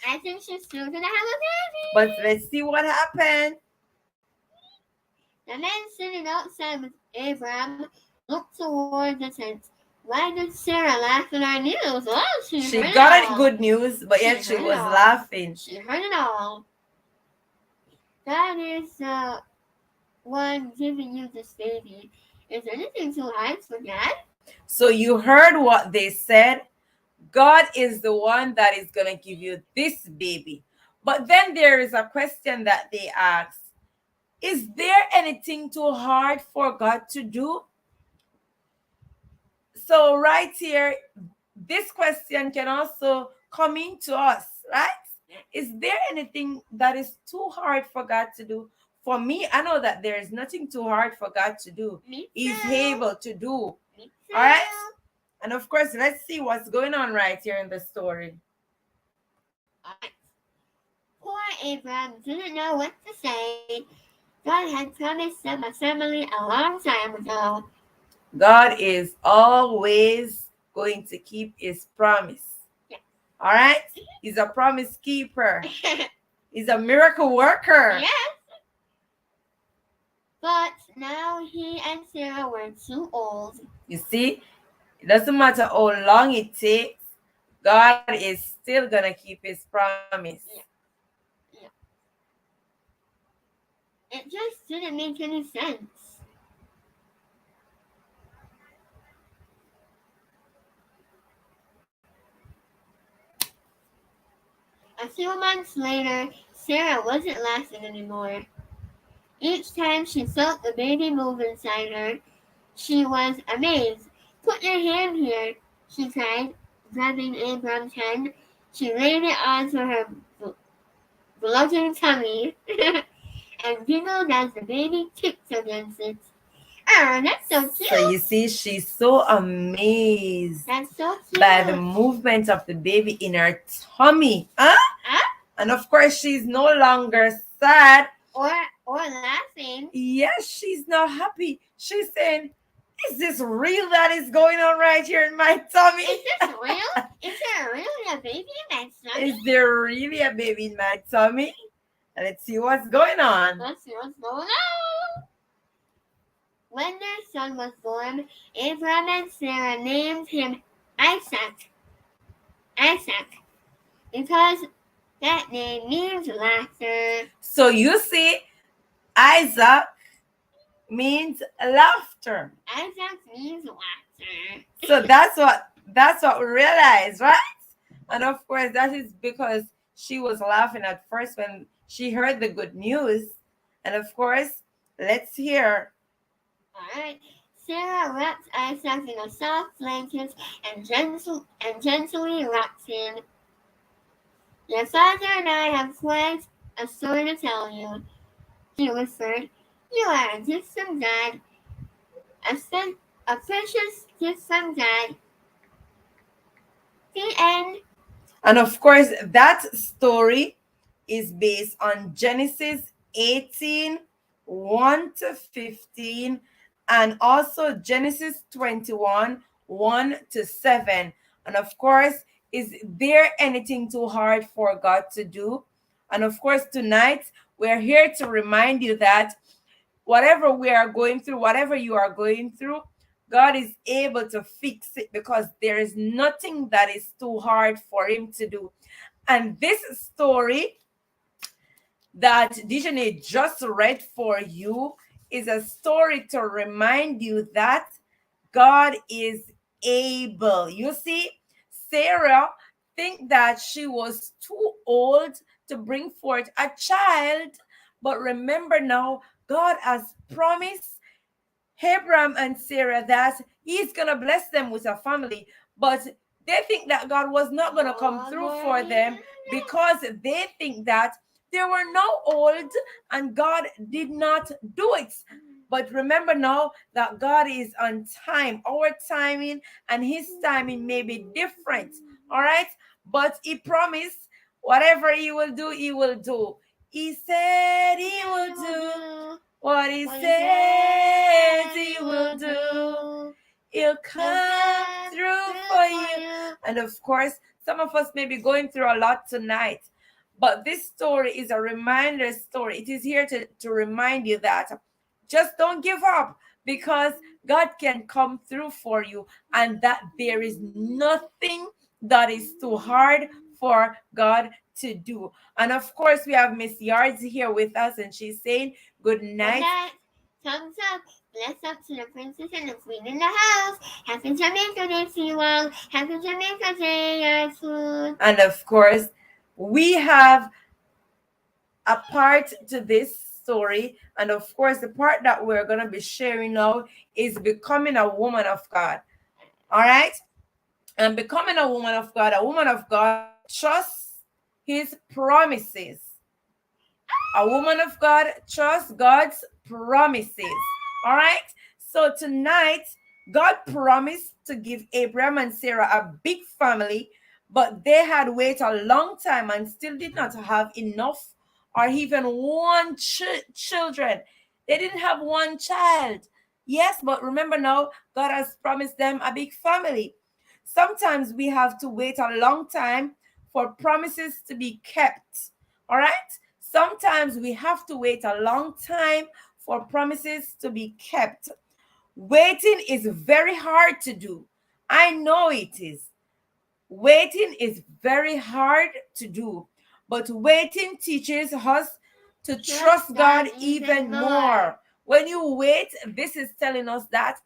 I think she's still gonna have a baby. But let's see what happened. The man sitting outside with Abraham looked toward the tent. Why did Sarah laugh at our news? Oh, She heard got it it all. good news, but yet She she heard was it all. laughing. She heard it all. God is the one giving you this baby. Is anything too hard for God? So you heard what they said. God is the one that is going to give you this baby. But then there is a question that they ask. Is there anything too hard for God to do? So right here, this question can also come into us, right? Is there anything that is too hard for God to do? For me, I know that there is nothing too hard for God to do. Me He's too. able to do. Me All right? And of course, let's see what's going on right here in the story. Alright. Poor Abraham didn't know what to say. God had promised them a family a long time ago. God is always going to keep his promise. Yeah. All right? He's a promise keeper. He's a miracle worker. Yes. But now he and Sarah were too old. You see, it doesn't matter how long it takes, God is still going to keep his promise. It just didn't make any sense. A few months later, Sarah wasn't laughing anymore. Each time she felt the baby move inside her, she was amazed. Put your hand here, she cried, grabbing Abraham's hand. She laid it onto her bloated tummy and giggled as the baby kicked against it. Oh, that's so cute. So you see, she's so amazed That's so cute. by the movement of the baby in her tummy. Huh? And of course, she's no longer sad. Or laughing. Yes, she's not happy. She's saying, is this real that is going on right here in my tummy? Is this real? Is there really a baby in my tummy? Is there really a baby in my tummy? Let's see what's going on. Let's see what's going on. When their son was born, Abraham and Sarah named him Isaac. Because that name means laughter. So you see, Isaac means laughter. Isaac means laughter. So that's what we realized, right? And of course, that is because she was laughing at first when she heard the good news. And of course, let's hear. Alright. Sarah wrapped Isaac in a soft blanket and gently rocked him. Your father and I have quite a story to tell you, he whispered. You are a gift from God, a precious gift from God. The end. And of course, that story is based on Genesis 18, 1 to 15, and also Genesis 21, 1 to 7. And of course, Is there anything too hard for God to do? And of course, tonight we're here to remind you that whatever we are going through, whatever you are going through, God is able to fix it because there is nothing that is too hard for Him to do. And this story that Dijonae just read for you is a story to remind you that God is able. You see, Sarah think that she was too old to bring forth a child, but remember now, God has promised Abraham and Sarah that He's gonna bless them with a family, but they think that God was not gonna come through for them because they think that they were now old and God did not do it. But remember now that God is on time. Our timing and His timing may be different. All right. But He promised whatever He will do, He will do. He said He will do what He says He will do. He'll come through for you. And of course, some of us may be going through a lot tonight. But this story is a reminder story. It is here to remind you that just don't give up because God can come through for you and that there is nothing that is too hard for God to do. And of course, we have Miss Yards here with us and she's saying good night. Thumbs up. Bless up to the princess and the queen in the house. Happy Jamaica Day to you all. Happy Jamaica Day, your food. And of course, we have a part to this story. And of course, the part that we're going to be sharing now is becoming a woman of God. All right? And becoming a woman of God trusts His promises. A woman of God trusts God's promises. All right? So tonight, God promised to give Abraham and Sarah a big family, but they had waited a long time and still did not have enough or even one children. They didn't have one child. Yes, but remember now, God has promised them a big family. Sometimes we have to wait a long time for promises to be kept. All right? Sometimes we have to wait a long time for promises to be kept. Waiting is very hard to do. I know it is. Waiting is very hard to do, but waiting teaches us to trust God even more. When you wait, this is telling us that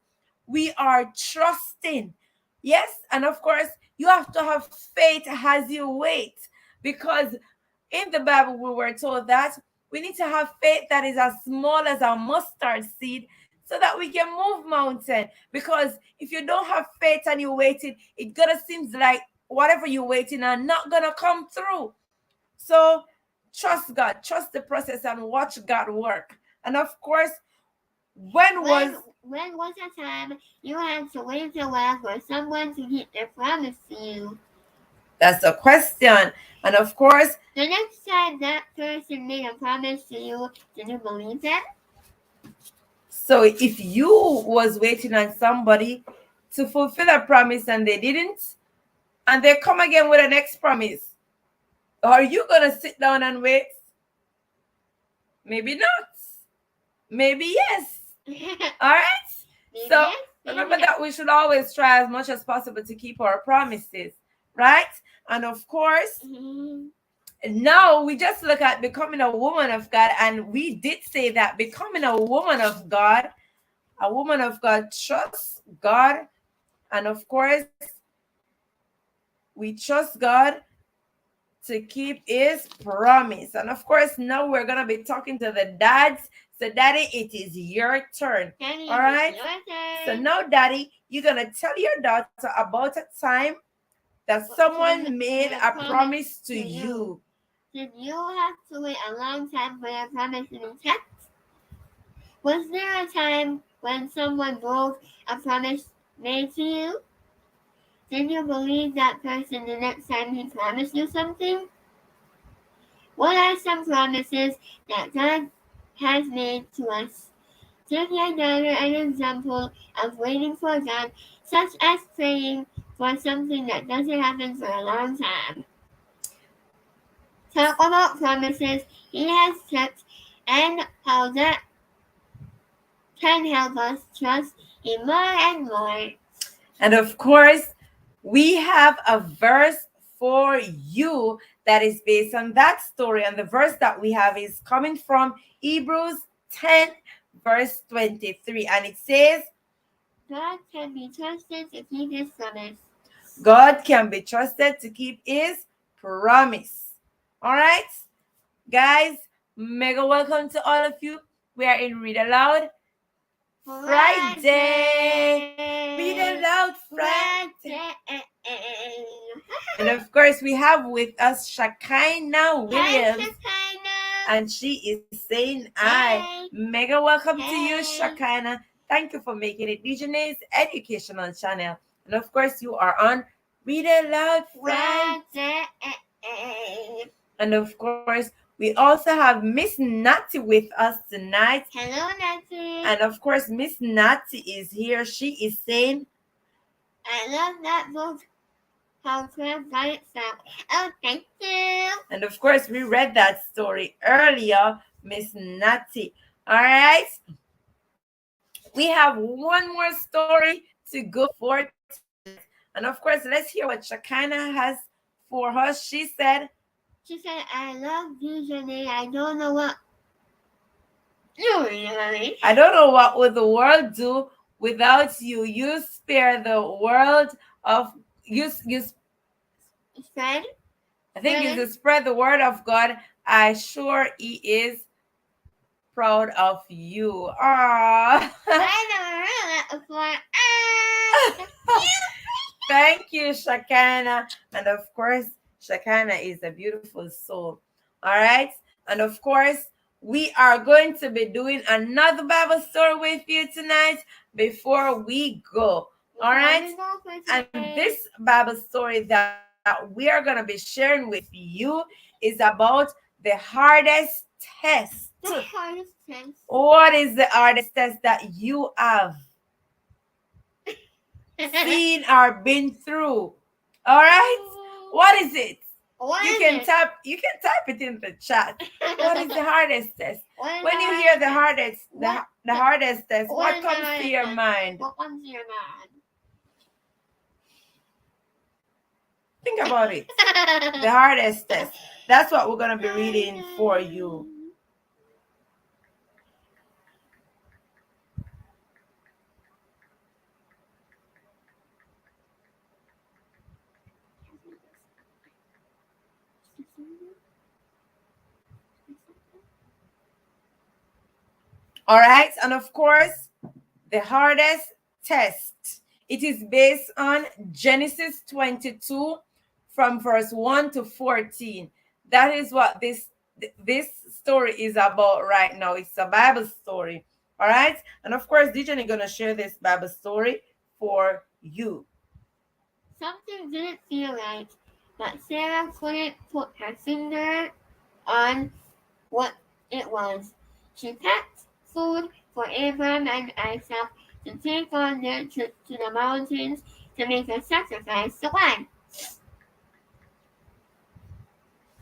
we are trusting. Yes, and of course, you have to have faith as you wait because in the Bible, we were told that we need to have faith that is as small as a mustard seed so that we can move mountain. Because if you don't have faith and you're waiting, it gonna seems like whatever you're waiting on not gonna come through. So trust God, trust the process and watch God work. And of course, when was a time you had to wait a while for someone to keep their promise to you? That's the question. And of course, the next time that person made a promise to you, did you believe them? So if you was waiting on somebody to fulfill a promise and they didn't, and they come again with the next promise, are you gonna sit down and wait? Maybe not. Maybe yes. All right. So remember that we should always try as much as possible to keep our promises, right? And of course, now we just look at becoming a woman of God, and we did say that becoming a woman of God trusts God, and of course, we trust God to keep His promise. And of course, now we're gonna be talking to the dads. So, Daddy, it is your turn. Daddy, all right. So now, Daddy, you're gonna tell your daughter about a time that someone made a promise to you. Did you have to wait a long time for your promise to be kept? Was there a time when someone broke a promise made to you? Did you believe that person the next time he promised you something? What are some promises that God has made to us? Give your daughter an example of waiting for God, such as praying for something that doesn't happen for a long time. Talk about promises he has kept and how that can help us trust him more and more. And of course, we have a verse for you that is based on that story. And the verse that we have is coming from Hebrews 10, verse 23. And it says, God can be trusted to keep his promise. God can be trusted to keep his promise. All right, guys, mega welcome to all of you. We are in Read Aloud Friday. Read Aloud Friday. And of course, we have with us Shekinah Williams. And she is saying hi. Mega welcome to you, Shekinah. Thank you for making it Dijonae's educational channel. And of course, you are on Read Aloud Friday. And of course, we also have Miss Natty with us tonight. Hello, Natty. And of course, Miss Natty is here. She is saying, I love that book. How to by itself. Oh, thank you. And of course, we read that story earlier, Miss Natty. All right. We have one more story to go for tonight. And of course, let's hear what Shekinah has for us. She said, I love Dijonae. I don't know what. I don't know what would the world do without you. You spare the world of you spread. I think you spread the word of God. I sure he is proud of you. Ah. I never heard that before. Thank you, Shekinah. And of course, Shekinah is a beautiful soul. All right. And of course, we are going to be doing another Bible story with you tonight before we go. All right. And this Bible story that we are going to be sharing with you is about the hardest test. The hardest test. What is the hardest test that you have seen or been through? All right. What is it? You can type it in the chat. What is the hardest test? When you hear the hardest test, what comes to your mind? What comes to your mind? Think about it. The hardest test. That's what we're going to be reading for you. All right. And of course, the hardest test. It is based on Genesis 22 from verse 1 to 14. That is what this story is about right now. It's a Bible story. All right. And of course, Dijonae is going to share this Bible story for you. Something didn't feel right, but Sarah couldn't put her finger on what it was. She packed food for Abraham and Isaac to take on their trip to the mountains to make a sacrifice to God.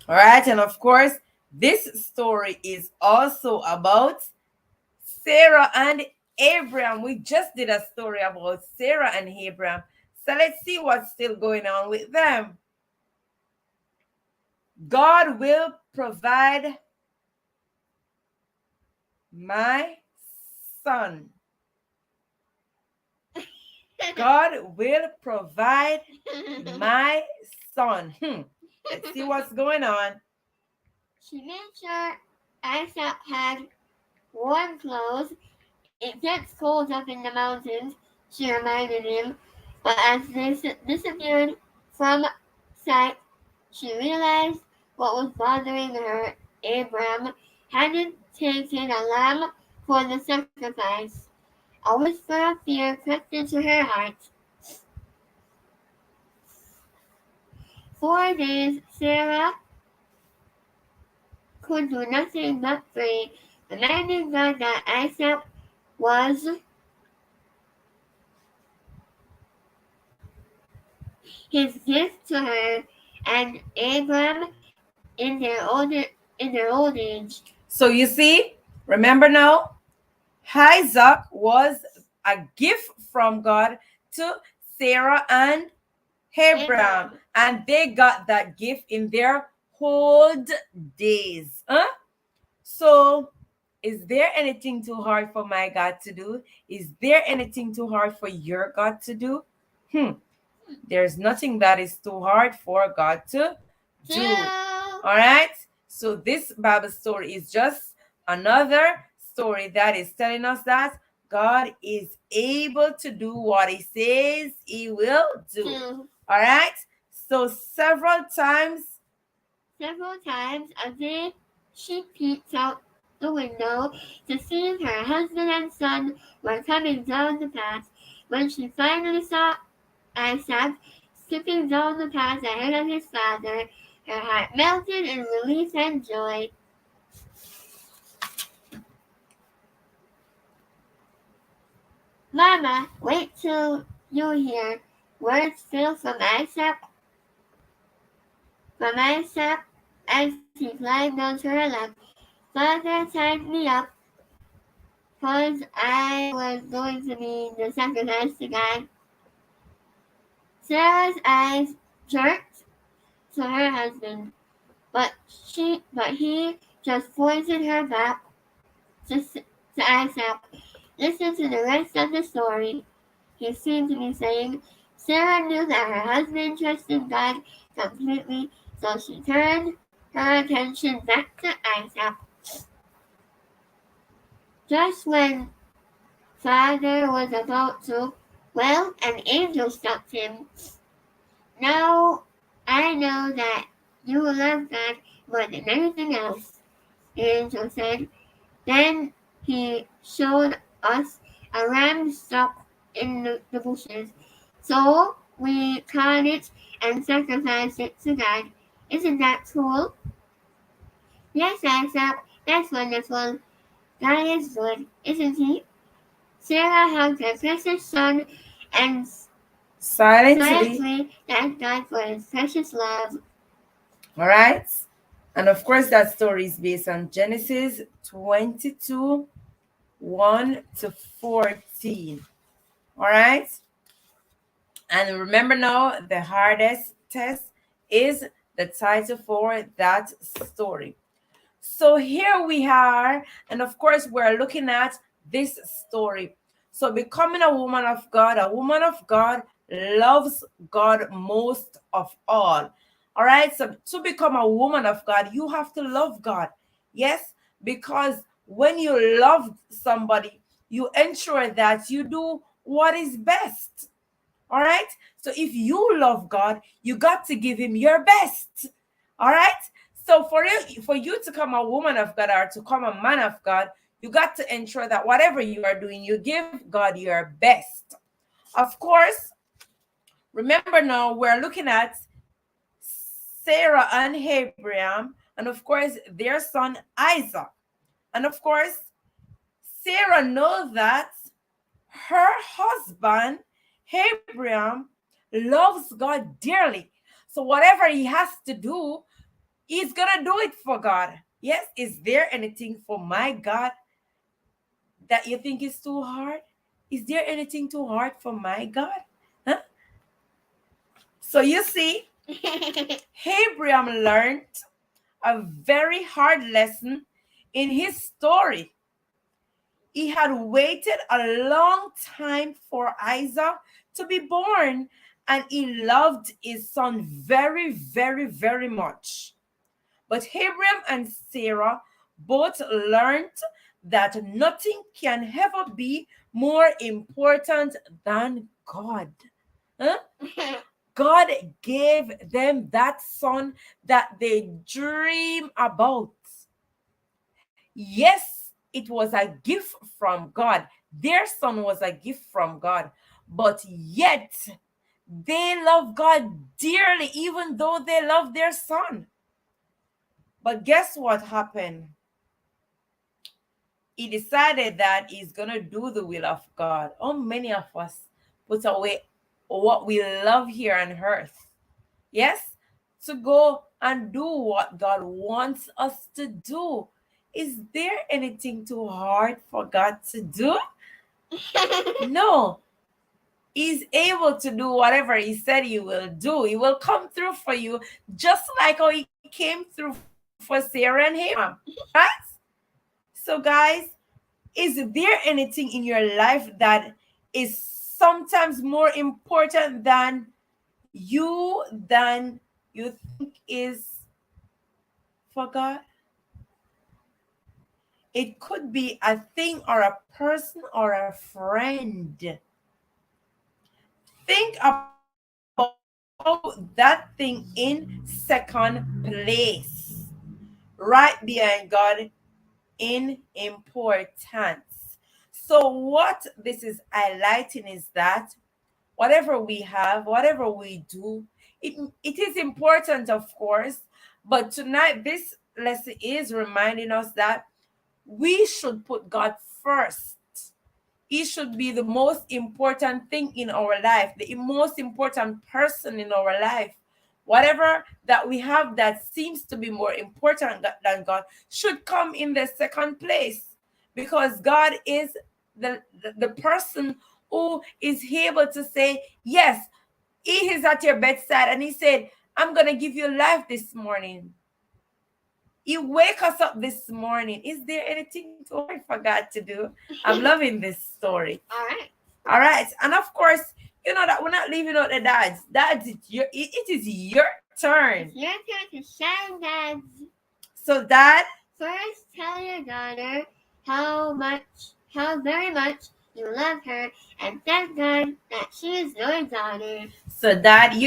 All right, and of course, this story is also about Sarah and Abraham. We just did a story about Sarah and Abraham. So let's see what's still going on with them. God will provide my son. God will provide my son. Let's see what's going on. She made sure Isaac had warm clothes. It gets cold up in the mountains, she reminded him. But as they disappeared from sight, she realized what was bothering her. Abraham hadn't taken a lamb for the sacrifice. A whisper of fear crept into her heart. 4 days Sarah could do nothing but pray, reminding God that Isaac was his gift to her and Abram in their old age. So you see, remember now, Isaac was a gift from God to Sarah and Abraham, and they got that gift in their old days. Huh? So, is there anything too hard for my God to do? Is there anything too hard for your God to do? There's nothing that is too hard for God to do. All right? So, this Bible story is just another story that is telling us that God is able to do what he says he will do. All right? So, several times, a day she peeked out the window to see if her husband and son were coming down the path. When she finally saw Isaac skipping down the path ahead of his father, her heart melted in relief and joy. Mama, wait till you hear words fell from Isaac as he climbed onto her lap. Father tied me up because I was going to be the sacrifice to God. Sarah's eyes jerked to her husband, but he just pointed her back to Isaac. Listen to the rest of the story. He seemed to be saying. Sarah knew that her husband trusted God completely, so she turned her attention back to Isaac. Just when Father was about to, well, an angel stopped him. Now I know that you love God more than anything else, the angel said. Then he showed us a ram stuck in the bushes. So we caught it and sacrificed it to God. Isn't that cool? Yes, Isaac, that's wonderful. God is good, isn't he? Sarah hugged her precious son and silently thanked God for his precious love. all right? And of course, that story is based on Genesis 22 1 to 14. All right? And remember now, the hardest test is the title for that story. So here we are, and of course, we're looking at this story. So, becoming a woman of God loves God most of all. All right, so to become a woman of God, you have to love God. Yes, because when you love somebody, you ensure that you do what is best. All right, so if you love God, you got to give him your best. All right, so for you to become a woman of God or to become a man of God, you got to ensure that whatever you are doing, you give God your best. Of course, remember now we're looking at Sarah and Abraham, and of course their son Isaac. And of course, Sarah knows that her husband Abraham loves God dearly. So whatever he has to do, he's gonna do it for God. Yes, is there anything for my God that you think is too hard? Is there anything too hard for my God? Huh? So you see, Abraham learned a very hard lesson in his story. He had waited a long time for Isaac to be born, and he loved his son very, very, very much. But Abraham and Sarah both learned that nothing can ever be more important than God. Huh? God gave them that son that they dream about. Yes, it was a gift from God. Their son was a gift from God. But yet, they love God dearly, even though they love their son. But guess what happened? He decided that he's going to do the will of God. How many of us put away what we love here on earth. Yes? To go and do what God wants us to do. Is there anything too hard for God to do? No. He's able to do whatever he said he will do. He will come through for you, just like how he came through for Sarah and Abraham. Right? So, guys, is there anything in your life that is sometimes more important than you think is for God? It could be a thing or a person or a friend. Think about that thing in second place, right behind God in importance. So, what this is highlighting is that whatever we have, whatever we do, it is important, of course. But tonight, this lesson is reminding us that we should put God first. He should be the most important thing in our life, the most important person in our life. Whatever that we have that seems to be more important than God should come in the second place, because God is the person who is able to say, yes, He is at your bedside. And He said, I'm going to give you life this morning. You wake us up this morning. Is there anything too hard for God to do? I'm loving this story. All right. All right. And of course, you know that we're not leaving out the dads. Dads, it is your turn. It's your turn to shine, dads. So, Dad, First, tell your daughter how very much you love her, and thank God that she is your daughter. so Dad, if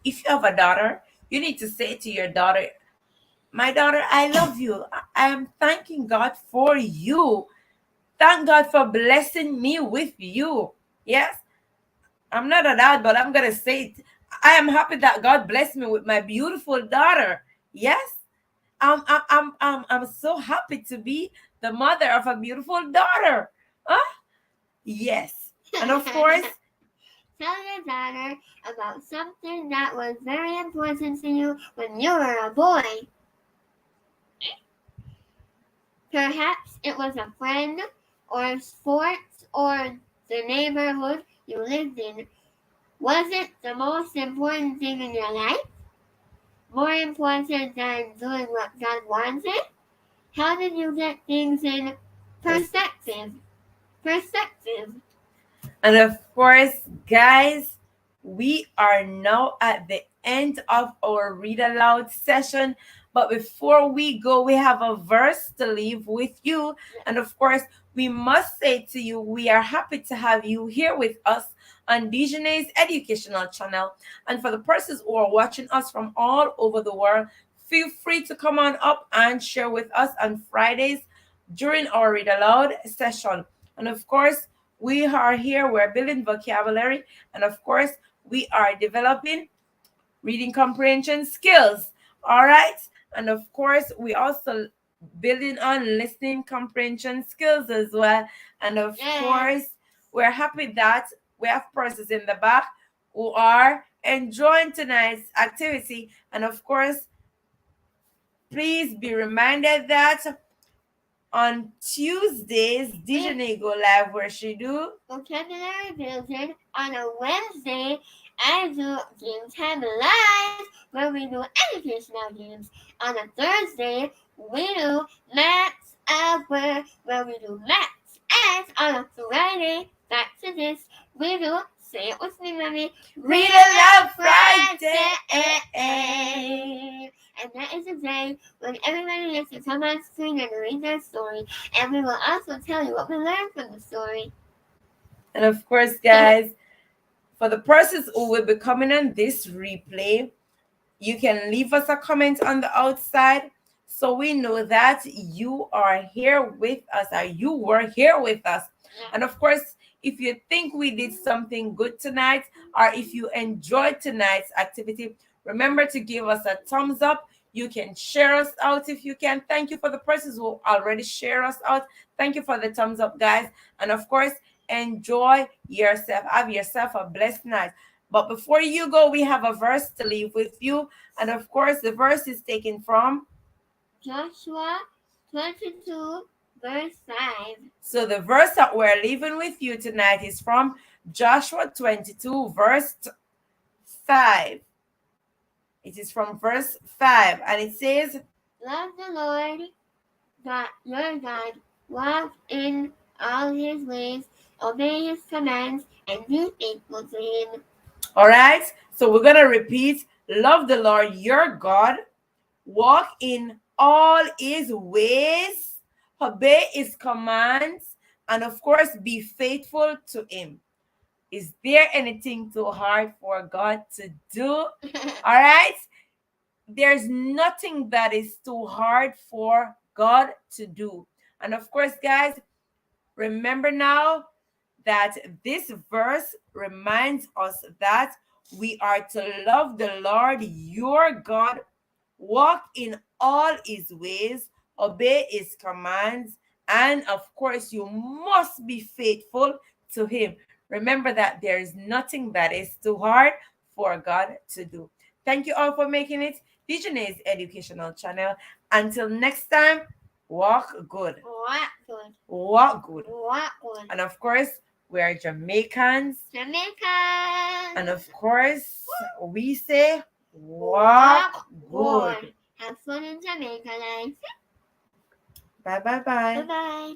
you have a daughter, you need to say to your daughter, my daughter, I love you. I am thanking God for you. Thank God for blessing me with you. Yes, I'm not a dad, but I'm going to say it. I am happy that God blessed me with my beautiful daughter. Yes, I'm so happy to be the mother of a beautiful daughter. Huh? Yes. And of course, Tell your daughter about something that was very important to you when you were a boy. Perhaps it was a friend, or sports, or the neighborhood you lived in. Was it the most important thing in your life? More important than doing what God wanted? How did you get things in perspective? Perspective. and of course, guys, we are now at the end of our read aloud session. But before we go, we have a verse to leave with you. And of course, we must say to you, we are happy to have you here with us on Dijonae's educational channel. And for the persons who are watching us from all over the world, feel free to come on up and share with us on Fridays during our read aloud session. And of course, we are here, we're building vocabulary, and of course, we are developing reading comprehension skills. All right. And of course, we also building on listening comprehension skills as well. And of course, we're happy that we have persons in the back who are enjoying tonight's activity. And of course, please be reminded that on Tuesdays, Dijonae go live where she do vocabulary building. On a Wednesday, I do Game Time Live, where we do educational games. On a Thursday, we do Maths Hour, where we do maths. And on a Friday, back to this, we do, say it with me, mommy, Read Aloud Friday. Friday. And that is a day when everybody gets to come on screen and read their story. And we will also tell you what we learned from the story. And of course, guys, for the persons who will be coming on this replay, you can leave us a comment on the outside so we know that you are here with us, or you were here with us. And of course, if you think we did something good tonight, or if you enjoyed tonight's activity, remember to give us a thumbs up. You can share us out if you can. Thank you for the persons who already share us out. Thank you for the thumbs up, guys. And of course, enjoy yourself. Have yourself a blessed night. But before you go, we have a verse to leave with you. And of course, the verse is taken from Joshua 22, verse 5. So the verse that we're leaving with you tonight is from Joshua 22, verse 5. It is from verse 5, and it says, Love the Lord your God, walk in all his ways, obey his commands, and be faithful to him. all right, so we're going to repeat, love the Lord your God, walk in all his ways, obey his commands, and of course, be faithful to him. Is there anything too hard for God to do? All right. There's nothing that is too hard for God to do. And of course, guys, remember now that this verse reminds us that we are to love the Lord your God, walk in all his ways, obey his commands, and of course, you must be faithful to him. Remember that there is nothing that is too hard for God to do. Thank you all for making it Dijonae's educational channel. Until next time, walk good. Walk good. Walk good. Walk good. And of course, we are Jamaicans. Jamaican. And of course, we say walk good. Have fun in Jamaica, guys. Bye bye bye. Bye bye.